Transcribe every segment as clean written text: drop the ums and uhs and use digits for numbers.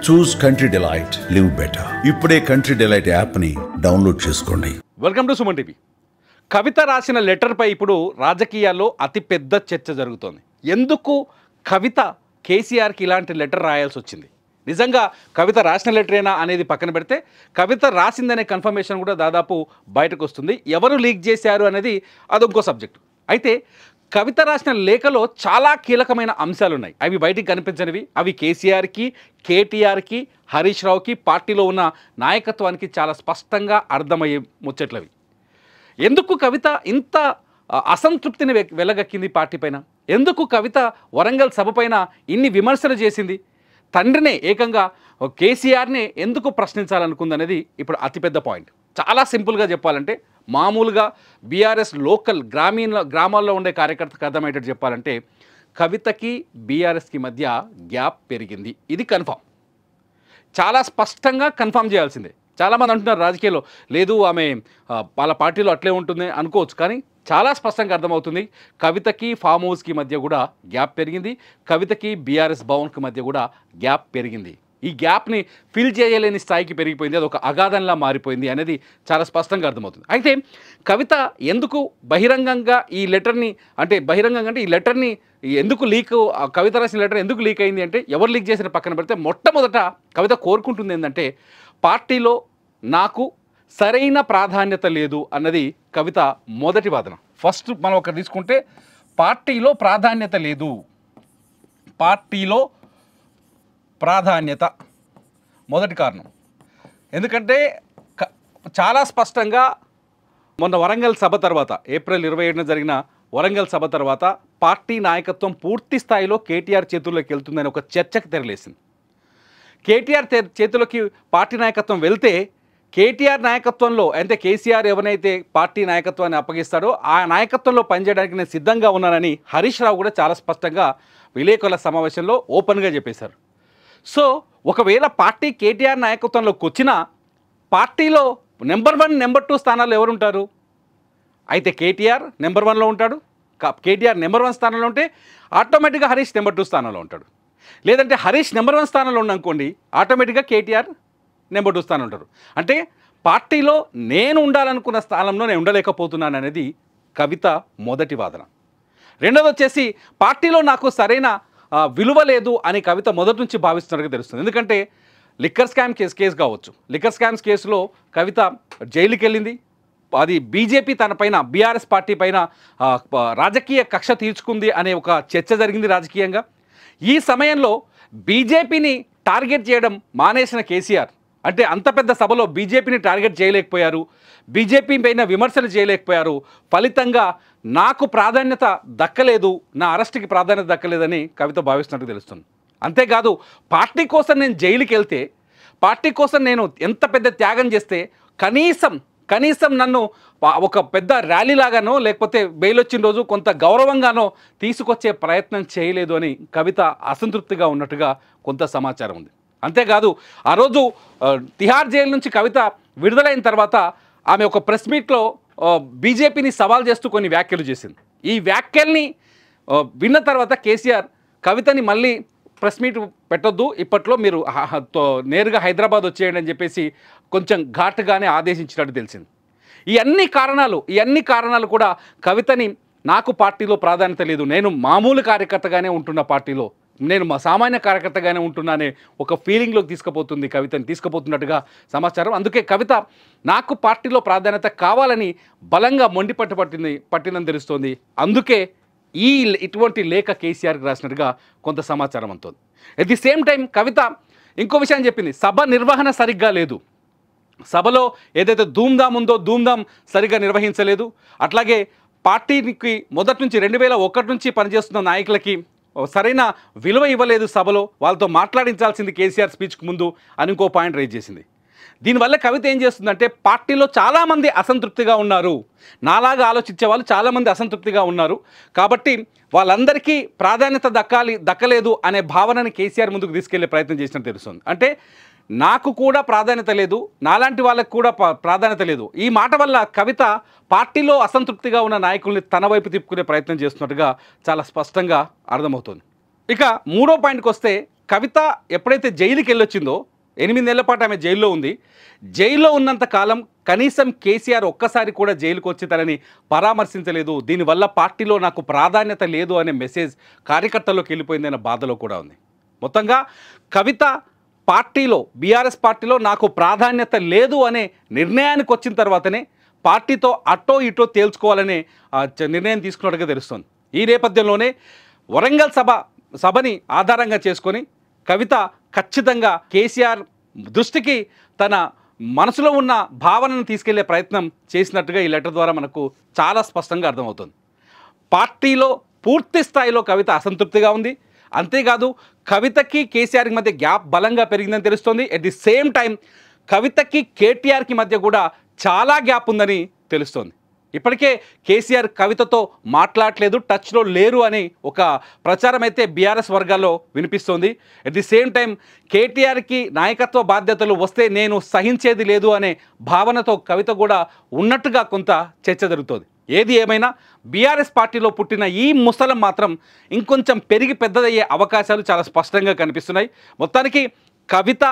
చూస్ country delight, live better. ఇప్పుడే country delight యాప్ని download చేసుకోండి. Welcome to Suman TV. Kavitha రాసిన లెటర్పై ఇప్పుడు రాజకీయాల్లో అతిపెద్ద చర్చ జరుగుతోంది. ఎందుకు కవిత కేసీఆర్కి ఇలాంటి లెటర్ రాయాల్సి వచ్చింది? నిజంగా కవిత రాసిన లెటరేనా అనేది పక్కన పెడితే, కవిత రాసిందనే కన్ఫర్మేషన్ కూడా దాదాపు బయటకు వస్తుంది. ఎవరు లీక్ చేశారు అనేది అదొక సబ్జెక్టు. అయితే కవిత రాసిన లేఖలో చాలా కీలకమైన అంశాలు ఉన్నాయి. అవి బయటికి కనిపించనివి. అవి కేసీఆర్కి, కేటీఆర్కి, హరీష్ రావుకి, పార్టీలో ఉన్న నాయకత్వానికి చాలా స్పష్టంగా అర్థమయ్యే ముచ్చట్లవి. ఎందుకు కవిత ఇంత అసంతృప్తిని వెలగక్కింది పార్టీ పైన? ఎందుకు కవిత వరంగల్ సభ పైన ఇన్ని విమర్శలు చేసింది? తండ్రినే ఏకంగా కేసీఆర్నే ఎందుకు ప్రశ్నించాలనుకుందనేది ఇప్పుడు అతిపెద్ద పాయింట్. చాలా సింపుల్గా చెప్పాలంటే, మామూలుగా బీఆర్ఎస్ లోకల్ గ్రామాల్లో ఉండే కార్యకర్తకు అర్థమయ్యేటట్టు చెప్పాలంటే, కవితకి బీఆర్ఎస్కి మధ్య గ్యాప్ పెరిగింది. ఇది కన్ఫామ్, చాలా స్పష్టంగా కన్ఫామ్ చేయాల్సిందే. చాలామంది అంటున్నారు రాజకీయాల్లో లేదు ఆమె వాళ్ళ పార్టీలో అట్లే ఉంటుంది అనుకోవచ్చు, కానీ చాలా స్పష్టంగా అర్థమవుతుంది. కవితకి ఫామ్ హౌస్కి మధ్య కూడా గ్యాప్ పెరిగింది, కవితకి బీఆర్ఎస్ భవన్కి మధ్య కూడా గ్యాప్ పెరిగింది. ఈ గ్యాప్ని ఫిల్ చేయలేని స్థాయికి పెరిగిపోయింది, అది ఒక అగాధంలా మారిపోయింది అనేది చాలా స్పష్టంగా అర్థమవుతుంది. అయితే కవిత ఎందుకు బహిరంగంగా ఈ లెటర్ని ఈ లెటర్ని ఎందుకు లీక్, కవిత రాసిన లెటర్ ఎందుకు లీక్ అయింది అంటే, ఎవరు లీక్ చేసిన పక్కన పెడితే, మొట్టమొదట కవిత కోరుకుంటుంది ఏంటంటే, పార్టీలో నాకు సరైన ప్రాధాన్యత లేదు అన్నది కవిత మొదటి వాదన. ఫస్ట్ మనం ఒకటి తీసుకుంటే, పార్టీలో ప్రాధాన్యత లేదు, పార్టీలో ప్రాధాన్యత మొదటి కారణం. ఎందుకంటే చాలా స్పష్టంగా మొన్న వరంగల్ సభ తర్వాత, ఏప్రిల్ 27న జరిగిన వరంగల్ సభ తర్వాత పార్టీ నాయకత్వం పూర్తి స్థాయిలో కేటీఆర్ చేతుల్లోకి వెళ్తుందని ఒక చర్చకు తెరలేసింది. కేటీఆర్ చేతుల్లోకి పార్టీ నాయకత్వం వెళ్తే, కేటీఆర్ నాయకత్వంలో అంటే కేసీఆర్ ఎవరైతే పార్టీ నాయకత్వాన్ని అప్పగిస్తాడో ఆ నాయకత్వంలో పనిచేయడానికి నేను సిద్ధంగా ఉన్నానని హరీష్ రావు కూడా చాలా స్పష్టంగా విలేకరుల సమావేశంలో ఓపెన్గా చెప్పేశారు. సో ఒకవేళ పార్టీ కేటీఆర్ నాయకత్వంలోకి వచ్చినా, పార్టీలో నెంబర్ 1, నెంబర్ 2 స్థానాల్లో ఎవరుంటారు? అయితే కేటీఆర్ నెంబర్ 1లో ఉంటాడు. కేటీఆర్ నెంబర్ 1 స్థానంలో ఉంటే ఆటోమేటిక్గా హరీష్ నెంబర్ 2 స్థానంలో ఉంటాడు. లేదంటే హరీష్ నెంబర్ 1 స్థానంలో ఉండనుకోండి, ఆటోమేటిక్గా కేటీఆర్ నెంబర్ 2 స్థానంలో ఉంటారు. అంటే పార్టీలో నేను ఉండాలనుకున్న స్థానంలో నేను ఉండలేకపోతున్నాను అనేది కవిత మొదటి వాదన. రెండోది వచ్చేసి, పార్టీలో నాకు సరైన విలువ లేదు అని కవిత మొదటి నుంచి భావిస్తున్నట్టుగా తెలుస్తుంది. ఎందుకంటే లిక్కర్ స్కామ్ కేసు కావచ్చు, లిక్కర్ స్కామ్స్ కేసులో కవిత జైలుకి వెళ్ళింది. అది బీజేపీ తన పైన, బీఆర్ఎస్ పార్టీ పైన రాజకీయ కక్ష తీర్చుకుంది అనే ఒక చర్చ జరిగింది రాజకీయంగా. ఈ సమయంలో బీజేపీని టార్గెట్ చేయడం మానేసిన కేసీఆర్, అంటే అంత పెద్ద సభలో బీజేపీని టార్గెట్ చేయలేకపోయారు, బీజేపీ పైన విమర్శలు చేయలేకపోయారు. ఫలితంగా నాకు ప్రాధాన్యత దక్కలేదు, నా అరెస్ట్కి ప్రాధాన్యత దక్కలేదని కవిత భావిస్తున్నట్టు తెలుస్తుంది. అంతేకాదు, పార్టీ కోసం నేను జైలుకి వెళ్తే, పార్టీ కోసం నేను ఎంత పెద్ద త్యాగం చేస్తే, కనీసం నన్ను ఒక పెద్ద ర్యాలీ లాగానో లేకపోతే బెయిల్ వచ్చిన రోజు కొంత గౌరవంగానో తీసుకొచ్చే ప్రయత్నం చేయలేదు అని కవిత అసంతృప్తిగా ఉన్నట్టుగా కొంత సమాచారం ఉంది. అంతేకాదు, ఆ రోజు తిహార్ జైలు నుంచి కవిత విడుదలైన తర్వాత ఆమె ఒక ప్రెస్ మీట్లో బీజేపీని సవాల్ చేస్తూ కొన్ని వ్యాఖ్యలు చేసింది. ఈ వ్యాఖ్యల్ని విన్న తర్వాత కేసీఆర్ కవితని మళ్ళీ ప్రెస్ మీట్ పెట్టొద్దు, ఇప్పట్లో మీరు నేరుగా హైదరాబాద్ వచ్చేయండి అని చెప్పేసి కొంచెం ఘాటుగానే ఆదేశించినట్టు తెలిసింది. ఈ అన్ని కారణాలు కూడా కవితని నాకు పార్టీలో ప్రాధాన్యత లేదు, నేను మామూలు కార్యకర్తగానే ఉంటున్న పార్టీలో, నేను మా సామాన్య కార్యకర్తగానే ఉంటున్నానే ఒక ఫీలింగ్లోకి కవితని తీసుకుపోతున్నట్టుగా సమాచారం. అందుకే కవిత నాకు పార్టీలో ప్రాధాన్యత కావాలని బలంగా పట్టిందని తెలుస్తోంది. అందుకే ఇటువంటి లేఖ కేసీఆర్కి రాసినట్టుగా కొంత సమాచారం అంతోంది. ఎట్ ది సేమ్ టైం కవిత ఇంకో విషయం చెప్పింది, సభ నిర్వహణ సరిగ్గా లేదు, సభలో ఏదైతే ధూమ్ధామ్ ఉందో ధూమ్ధామ్ సరిగ్గా నిర్వహించలేదు. అట్లాగే పార్టీకి మొదటి నుంచి 2001 నుంచి పనిచేస్తున్న నాయకులకి సరైన విలువ ఇవ్వలేదు, సభలో వాళ్ళతో మాట్లాడించాల్సింది కేసీఆర్ స్పీచ్కి ముందు అని ఇంకో పాయింట్ రైజ్ చేసింది. దీనివల్ల కవిత ఏం చేస్తుందంటే, పార్టీలో చాలామంది అసంతృప్తిగా ఉన్నారు, నాలాగా ఆలోచించే వాళ్ళు చాలామంది అసంతృప్తిగా ఉన్నారు, కాబట్టి వాళ్ళందరికీ ప్రాధాన్యత దక్కలేదు అనే భావనని కేసీఆర్ ముందుకు తీసుకెళ్లే ప్రయత్నం చేసినట్టు తెలుస్తుంది. అంటే నాకు కూడా ప్రాధాన్యత లేదు, నాలాంటి వాళ్ళకు కూడా ప్రాధాన్యత లేదు. ఈ మాట వల్ల కవిత పార్టీలో అసంతృప్తిగా ఉన్న నాయకుల్ని తన వైపు తిప్పుకునే ప్రయత్నం చేస్తున్నట్టుగా చాలా స్పష్టంగా అర్థమవుతుంది. ఇక మూడో పాయింట్కి వస్తే, కవిత ఎప్పుడైతే జైలుకి వెళ్ళొచ్చిందో 8 నెలల పాటు ఆమె జైల్లో ఉంది. జైల్లో ఉన్నంత కాలం కనీసం కేసీఆర్ ఒక్కసారి కూడా జైలుకు వచ్చి తనని పరామర్శించలేదు. దీనివల్ల పార్టీలో నాకు ప్రాధాన్యత లేదు అనే మెసేజ్ కార్యకర్తల్లోకి వెళ్ళిపోయిందనే బాధలో కూడా ఉంది. మొత్తంగా కవిత పార్టీలో బీఆర్ఎస్ పార్టీలో నాకు ప్రాధాన్యత లేదు అనే నిర్ణయానికి వచ్చిన తర్వాతనే పార్టీతో అటో ఇటో తేల్చుకోవాలనే నిర్ణయం తీసుకున్నట్టుగా తెలుస్తుంది. ఈ నేపథ్యంలోనే వరంగల్ సభని ఆధారంగా చేసుకొని కవిత ఖచ్చితంగా కేసీఆర్ దృష్టికి తన మనసులో ఉన్న భావనను తీసుకెళ్లే ప్రయత్నం చేసినట్టుగా ఈ లెటర్ ద్వారా మనకు చాలా స్పష్టంగా అర్థమవుతుంది. పార్టీలో పూర్తి స్థాయిలో కవిత అసంతృప్తిగా ఉంది. అంతేకాదు కవితకి కేసీఆర్కి మధ్య గ్యాప్ బలంగా పెరిగిందని తెలుస్తోంది. ఎట్ ది సేమ్ టైం కవితకి కేటీఆర్కి మధ్య కూడా చాలా గ్యాప్ ఉందని తెలుస్తోంది. ఇప్పటికే కేసీఆర్ కవితతో మాట్లాడలేదు, టచ్లో లేరు అని ఒక ప్రచారం అయితే బీఆర్ఎస్ వర్గాల్లో వినిపిస్తోంది. ఎట్ ది సేమ్ టైం కేటీఆర్కి నాయకత్వ బాధ్యతలు వస్తే నేను సహించేది లేదు అనే భావనతో కవిత కూడా ఉన్నట్టుగా కొంత చర్చ జరుగుతోంది. ఏది ఏమైనా బీఆర్ఎస్ పార్టీలో పుట్టిన ఈ ముసలం మాత్రం ఇంకొంచెం పెరిగి పెద్దదయ్యే అవకాశాలు చాలా స్పష్టంగా కనిపిస్తున్నాయి. మొత్తానికి కవిత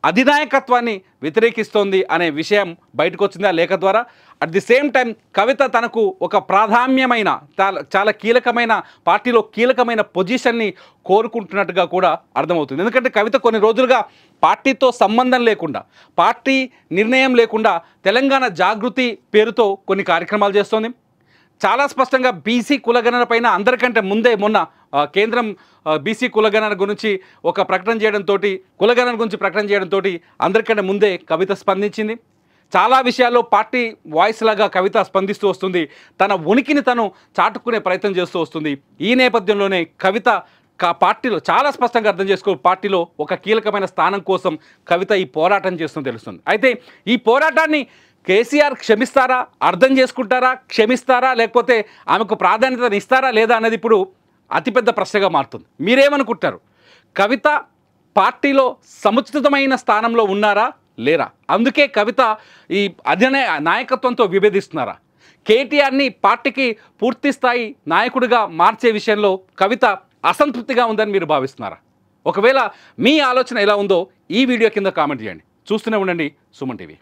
అధినాయకత్వాన్ని వ్యతిరేకిస్తోంది అనే విషయం బయటకు వచ్చింది ఆ లేఖ ద్వారా. అట్ ది సేమ్ టైం కవిత తనకు ఒక ప్రాధాన్యమైన చాలా కీలకమైన పార్టీలో కీలకమైన పొజిషన్ని కోరుకుంటున్నట్టుగా కూడా అర్థమవుతుంది. ఎందుకంటే కవిత కొన్ని రోజులుగా పార్టీతో సంబంధం లేకుండా, పార్టీ నిర్ణయం లేకుండా తెలంగాణ జాగృతి పేరుతో కొన్ని కార్యక్రమాలు చేస్తోంది. చాలా స్పష్టంగా బీసీ కులగణన పైన అందరికంటే ముందే మొన్న కేంద్రం బీసీ కులగణన గురించి ఒక ప్రకటన చేయడంతో, కులగణన గురించి ప్రకటన చేయడంతో అందరికంటే ముందే కవిత స్పందించింది. చాలా విషయాల్లో పార్టీ వాయిస్ లాగా కవిత స్పందిస్తూ వస్తుంది. తన ఉనికిని తను చాటుకునే ప్రయత్నం చేస్తూ వస్తుంది. ఈ నేపథ్యంలోనే కవిత పార్టీలో చాలా స్పష్టంగా అర్థం చేసుకో, పార్టీలో ఒక కీలకమైన స్థానం కోసం కవిత ఈ పోరాటం చేస్తుందని తెలుస్తుంది. అయితే ఈ పోరాటాన్ని కేసీఆర్ క్షమిస్తారా, అర్థం చేసుకుంటారా, క్షమిస్తారా, లేకపోతే ఆమెకు ప్రాధాన్యతను ఇస్తారా లేదా అనేది ఇప్పుడు అతిపెద్ద ప్రశ్నగా మారుతుంది. మీరేమనుకుంటారు? కవిత పార్టీలో సముచితమైన స్థానంలో ఉన్నారా లేరా? అందుకే కవిత ఈ నాయకత్వంతో విభేదిస్తున్నారా? కేటీఆర్ని పార్టీకి పూర్తి స్థాయి నాయకుడిగా మార్చే విషయంలో కవిత అసంతృప్తిగా ఉందని మీరు భావిస్తున్నారా? ఒకవేళ మీ ఆలోచన ఎలా ఉందో ఈ వీడియో కింద కామెంట్ చేయండి. చూస్తూనే ఉండండి సుమన్ టీవీ.